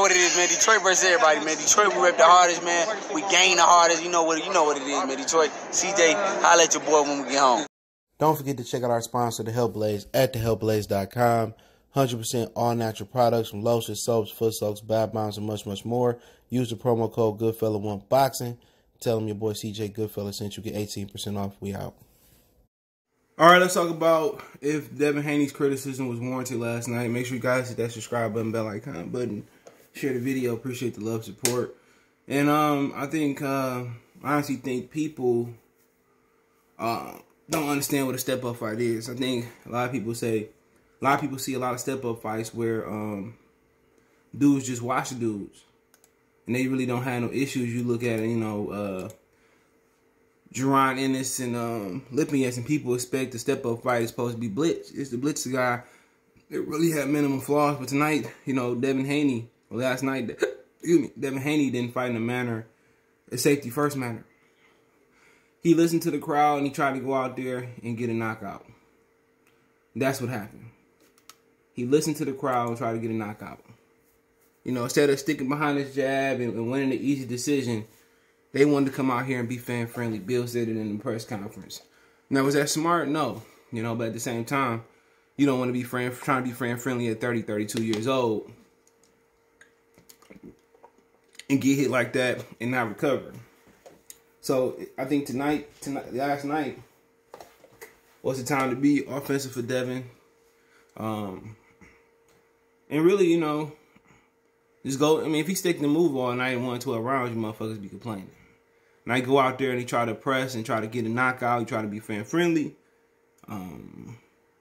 What it is, man. Detroit versus everybody, man. Detroit, we rep the hardest, man. We gain the hardest. You know what it is, man. Detroit, CJ, holla at your boy when we get home. Don't forget to check out our sponsor, The Health Blaze, at thehealthblaze.com. 100% all natural products from lotions, soaps, foot soaks, bath bombs, and much, much more. Use the promo code Goodfella1Boxing. Tell them your boy CJ Goodfella sent you. Get 18% off. We out. All right, let's talk about if Devin Haney's criticism was warranted last night. Make sure you guys hit that subscribe button, bell icon button. Share the video. Appreciate the love, support. And I think, honestly think people don't understand what a step-up fight is. I think a lot of people see a lot of step-up fights where dudes just watch the dudes. And they really don't have no issues. You look at it, you know, Jerron Ennis and Lippias, and people expect the step-up fight is supposed to be Blitz. It's the Blitz guy that really had minimum flaws. But tonight, you know, Devin Haney, or last night, excuse me, Devin Haney didn't fight in a safety-first manner. He listened to the crowd and he tried to go out there and get a knockout. That's what happened. He listened to the crowd and tried to get a knockout. You know, instead of sticking behind his jab and winning the easy decision, they wanted to come out here and be fan-friendly. Bill said it in the press conference. Now, was that smart? No. You know, but at the same time, you don't want to be trying to be fan-friendly at 30, 32 years old and get hit like that and not recover. So, I think last night was the time to be offensive for Devin. And really, you know, just go. I mean, if he stick the move all night and 1-12 rounds, you motherfuckers be complaining. And I go out there and he try to press and try to get a knockout. He try to be fan-friendly.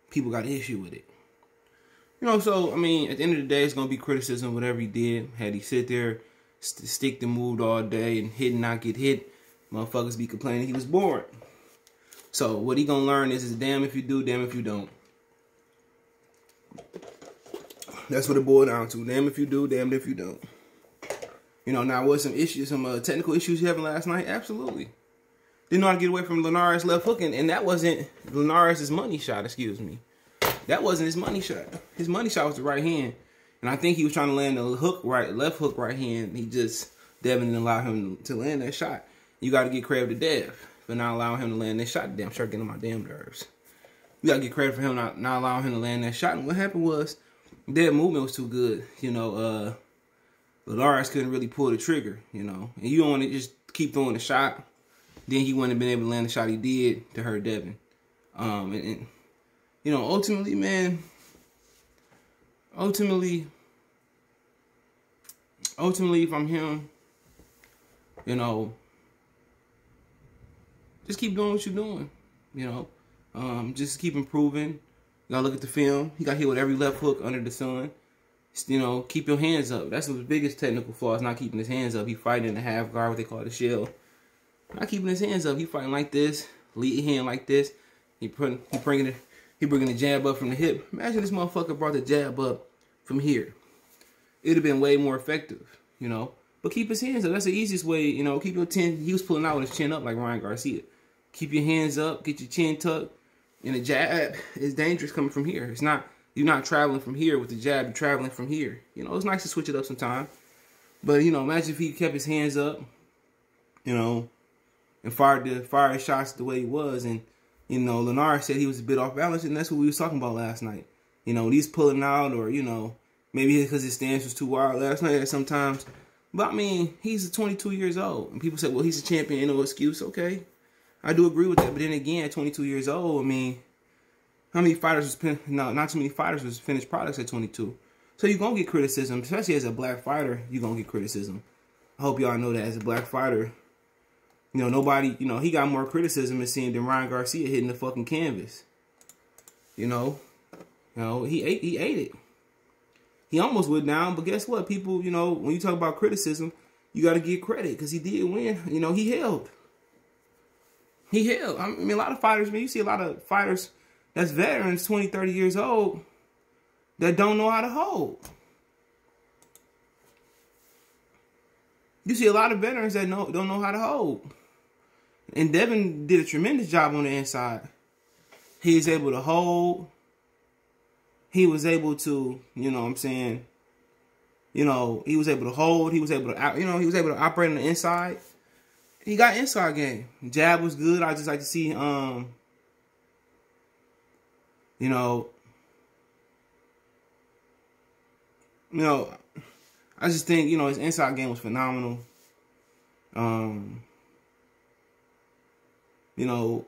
People got an issue with it. You know, so, I mean, at the end of the day, it's going to be criticism, whatever he did. Had he sit there, stick the move all day and hit and not get hit, motherfuckers be complaining he was bored. So, what he going to learn is damn if you do, damn if you don't. That's what it boiled down to. Damn if you do, damn if you don't. You know, now was some issues, some technical issues he having last night? Absolutely. Didn't know how to get away from Linares' left hook, and that wasn't Linares' money shot, excuse me. That wasn't his money shot. His money shot was the right hand. And I think he was trying to land the left hook right hand. Devin didn't allow him to land that shot. You got to get credit to Dev for not allowing him to land that shot. Damn, start getting on my damn nerves. You got to get credit for him not allowing him to land that shot. And what happened was, Dev movement was too good. You know, Linares couldn't really pull the trigger, you know. And you don't want to just keep throwing the shot. Then he wouldn't have been able to land the shot he did to hurt Devin. And you know, ultimately, man, ultimately, if I'm him, you know, just keep doing what you're doing, you know. Just keep improving. You gotta look at the film. He got hit with every left hook under the sun. You know, keep your hands up. That's the biggest technical flaw, is not keeping his hands up. He fighting in the half guard, what they call the shell. Not keeping his hands up. He fighting like this, lead hand like this. He bringing the jab up from the hip. Imagine this motherfucker brought the jab up from here. It'd have been way more effective, you know. But keep his hands up. That's the easiest way, you know. Keep your chin. He was pulling out with his chin up like Ryan Garcia. Keep your hands up. Get your chin tucked. And the jab is dangerous coming from here. It's not. You're not traveling from here with the jab. You're traveling from here. You know, it's nice to switch it up sometime. But, you know, imagine if he kept his hands up, you know, and fired the shots the way he was. And, you know, Linares said he was a bit off balance, and that's what we was talking about last night. You know, when he's pulling out, or, you know, maybe because his stance was too wild last night sometimes. But, I mean, he's 22 years old. And people say, well, he's a champion, ain't no excuse. Okay, I do agree with that. But then again, at 22 years old, I mean, how many fighters not too many fighters was finished products at 22. So you're going to get criticism, especially as a black fighter, you're going to get criticism. I hope y'all know that as a black fighter, you know, nobody, you know, he got more criticism than seeing than Ryan Garcia hitting the fucking canvas. You know, he ate it. He almost went down, but guess what? People, you know, when you talk about criticism, you got to give credit because he did win. You know, he held. He held. I mean, a lot of fighters, man, you see a lot of fighters that's veterans, 20, 30 years old, that don't know how to hold. You see a lot of veterans that don't know how to hold. And Devin did a tremendous job on the inside. He was able to hold. He was able to, you know what I'm saying, You know, he was able to hold. He was able to, he was able to operate on the inside. He got inside game. Jab was good. I just like to see, you know, I just think, you know, his inside game was phenomenal. You know,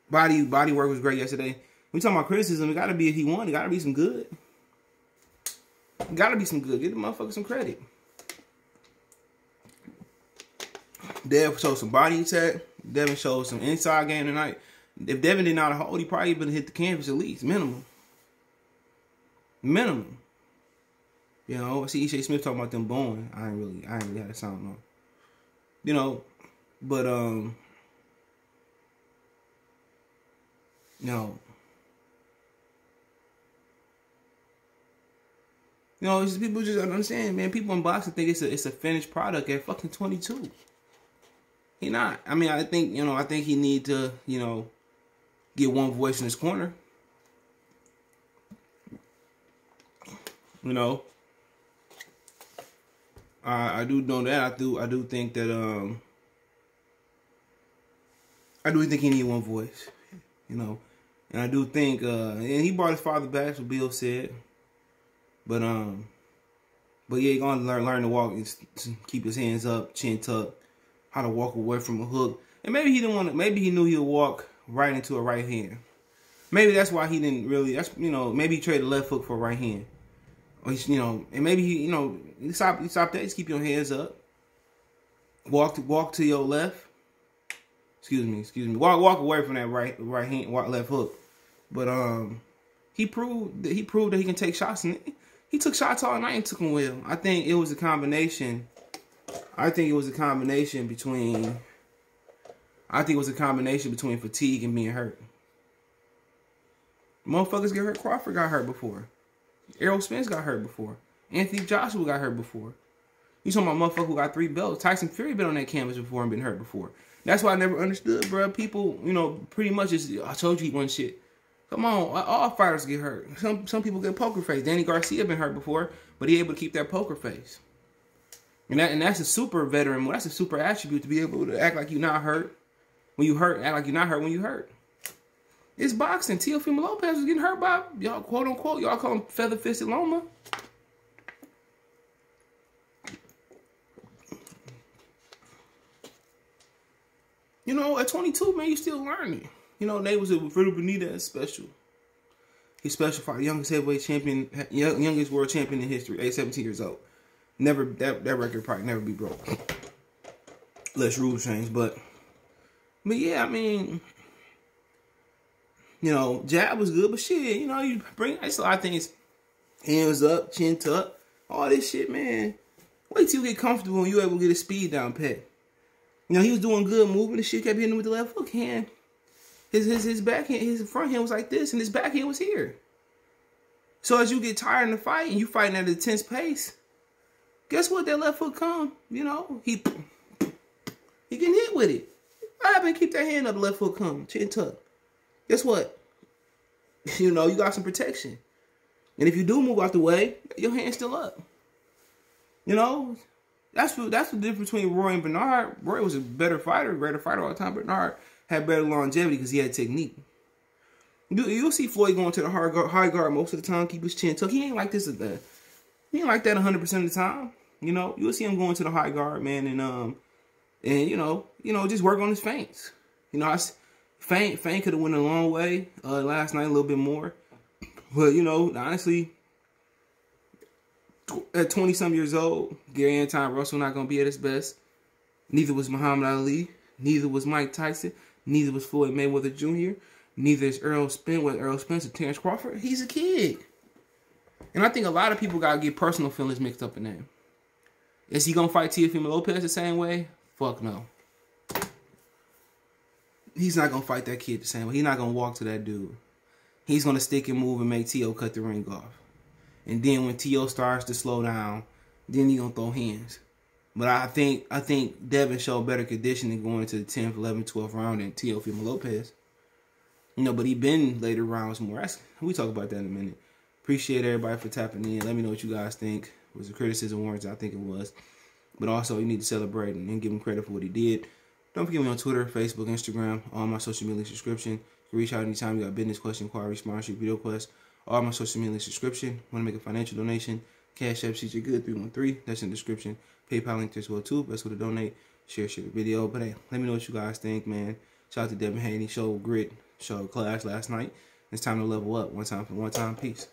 body work was great yesterday. We talking about criticism. It got to be, if he won, it got to be some good. It got to be some good. Give the motherfucker some credit. Dev showed some body attack. Devin showed some inside game tonight. If Devin did not hold, he probably would have hit the canvas at least. Minimum. You know, I see E.J. Smith talking about them bowling. I ain't really had a sound on. You know, but, you know, it's just, people just don't understand, man. People in boxing think it's a finished product at fucking 22. He not. I mean, I think he need to, you know, get one voice in his corner. You know, I do know that. I do think that I do think he need one voice. You know, and I do think and he brought his father back, so Bill said. But yeah, he gonna learn to walk and keep his hands up, chin tucked, how to walk away from a hook. And maybe he didn't want to. Maybe he knew he'd walk right into a right hand. Maybe that's why he didn't really. That's, you know, maybe he traded left hook for a right hand. Or you know, and maybe he, you know, you stop that. Just keep your hands up. Walk to your left. Excuse me. Walk away from that right hand, left hook. But he proved that he can take shots, and he took shots all night and took them well. I think it was a combination. Between fatigue and being hurt. Motherfuckers get hurt. Crawford got hurt before. Errol Spence got hurt before. Anthony Joshua got hurt before. You talking about motherfucker who got 3 belts. Tyson Fury been on that canvas before and been hurt before. That's why I never understood, bro. People, you know, pretty much just, I told you he wasn't shit. Come on, all fighters get hurt. Some people get poker face. Danny Garcia been hurt before, but he able to keep that poker face. And that's a super veteran. That's a super attribute, to be able to act like you're not hurt when you hurt. Act like you're not hurt when you hurt. It's boxing. Teofimo Lopez was getting hurt by, y'all, quote unquote, y'all call him feather-fisted Loma. You know, at 22, man, you still learning. You know, Nate was a Roberto Benitez special. He's special fighter, youngest heavyweight champion, youngest world champion in history, age 17 years old. Never, that record probably never be broke. Less rules change, but yeah, I mean, you know, jab was good, but shit, you know, you bring, it's a lot of things, hands up, chin tuck, all this shit, man. Wait till you get comfortable and you able to get his speed down pat. You know, he was doing good moving, the shit kept hitting him with the left hook hand. His backhand, his front hand was like this, and his backhand was here. So as you get tired in the fight and you fighting at an intense pace, guess what? That left hook come, you know, he getting hit with it. I happen to keep that hand up, the left hook come, chin tuck. Guess what? You know, you got some protection. And if you do move out the way, your hand's still up. You know, that's the difference between Roy and Bernard. Roy was a better fighter, greater fighter all the time. Bernard had better longevity because he had technique. You'll see Floyd going to the high guard most of the time, keep his chin tucked. He ain't like this at that. He ain't like that 100% of the time. You know, you'll see him going to the high guard, man, and you know, just work on his feints. You know, feint could have went a long way last night, a little bit more. But you know, honestly, at 20-some years old, Gary Anton Russell not gonna be at his best. Neither was Muhammad Ali. Neither was Mike Tyson. Neither was Floyd Mayweather Jr. Neither is Errol Spence or Terrence Crawford. He's a kid. And I think a lot of people got to get personal feelings mixed up in that. Is he going to fight Teofimo Lopez the same way? Fuck no. He's not going to fight that kid the same way. He's not going to walk to that dude. He's going to stick and move and make T.O. cut the ring off. And then when T.O. starts to slow down, then he's going to throw hands. But I think Devin showed better conditioning going into the 10th, 11th, 12th round than Teofimo Lopez. You know, but he been later rounds more. We talk about that in a minute. Appreciate everybody for tapping in. Let me know what you guys think. Was the Criticism Awards, I think it was. But also, you need to celebrate and give him credit for what he did. Don't forget me on Twitter, Facebook, Instagram, all my social media subscription. You can reach out anytime you got business question, inquiry, sponsorship, video request, all my social media subscription. Want to make a financial donation? Cash App, CJ Good 313. That's in the description. PayPal link as well too. Best way to donate. Share the video. But hey, let me know what you guys think, man. Shout out to Devin, Haney. Showed grit, showed class last night. It's time to level up. One time for one time. Peace.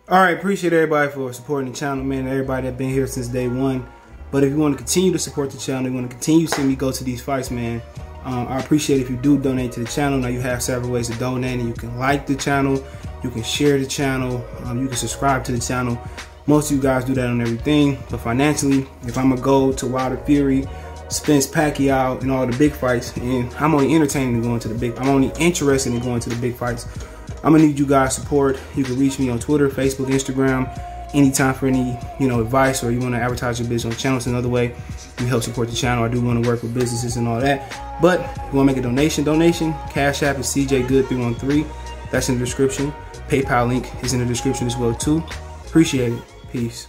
All right, appreciate everybody for supporting the channel, man. Everybody that been here since day one. But if you want to continue to support the channel, you want to continue to see me go to these fights, man, I appreciate if you do donate to the channel. Now you have several ways to donate, and you can like the channel, you can share the channel, you can subscribe to the channel. Most of you guys do that on everything. But financially, if I'm gonna go to Wilder Fury, Spence Pacquiao, and all the big fights, and I'm only entertaining in going to the big, I'm only interested in going to the big fights, I'm gonna need you guys' support. You can reach me on Twitter, Facebook, Instagram, anytime for any, advice, or you want to advertise your business on the channel. It's another way you help support the channel. I do want to work with businesses and all that. But if you want to make a donation, Cash App is CJ Good 313. That's in the description. PayPal link is in the description as well too. Appreciate it. Peace.